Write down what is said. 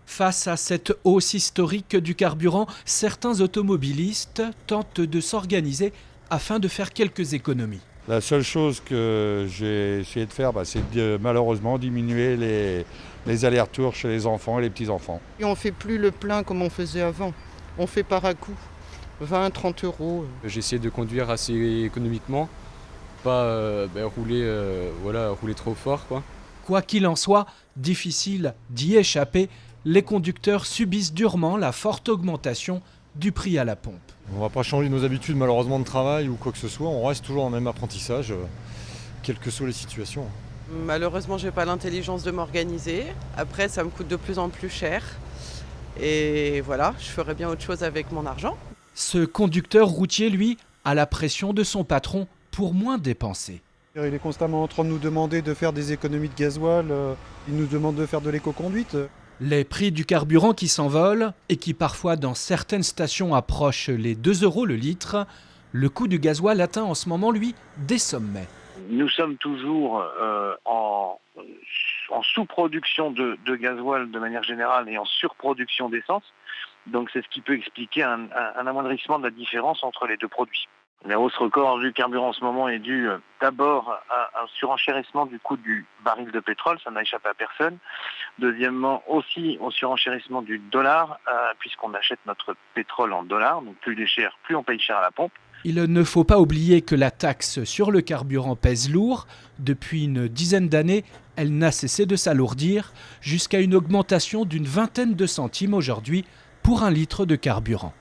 Face à cette hausse historique du carburant, certains automobilistes tentent de s'organiser afin de faire quelques économies. La seule chose que j'ai essayé de faire, c'est de malheureusement diminuer les allers-retours chez les enfants et les petits-enfants. Et on ne fait plus le plein comme on faisait avant. On fait par à coup, 20, 30 euros. J'essaie de conduire assez économiquement, pas rouler trop fort, quoi. Quoi qu'il en soit, difficile d'y échapper, les conducteurs subissent durement la forte augmentation du prix à la pompe. On ne va pas changer nos habitudes malheureusement de travail ou quoi que ce soit, on reste toujours dans le même apprentissage, quelles que soient les situations. Malheureusement, je n'ai pas l'intelligence de m'organiser. Après, ça me coûte de plus en plus cher. Et voilà, je ferais bien autre chose avec mon argent. Ce conducteur routier, lui, a la pression de son patron pour moins dépenser. Il est constamment en train de nous demander de faire des économies de gasoil, il nous demande de faire de l'éco-conduite. Les prix du carburant qui s'envolent et qui parfois dans certaines stations approchent les 2 € le litre, le coût du gasoil atteint en ce moment, lui, des sommets. Nous sommes toujours en sous-production de gasoil de manière générale et en surproduction d'essence. Donc c'est ce qui peut expliquer un amoindrissement de la différence entre les deux produits. La hausse record du carburant en ce moment est due d'abord à un surenchérissement du coût du baril de pétrole, ça n'a échappé à personne. Deuxièmement aussi au surenchérissement du dollar, puisqu'on achète notre pétrole en dollars, donc plus il est cher, plus on paye cher à la pompe. Il ne faut pas oublier que la taxe sur le carburant pèse lourd. Depuis une dizaine d'années, elle n'a cessé de s'alourdir jusqu'à une augmentation d'une vingtaine de centimes aujourd'hui pour un litre de carburant.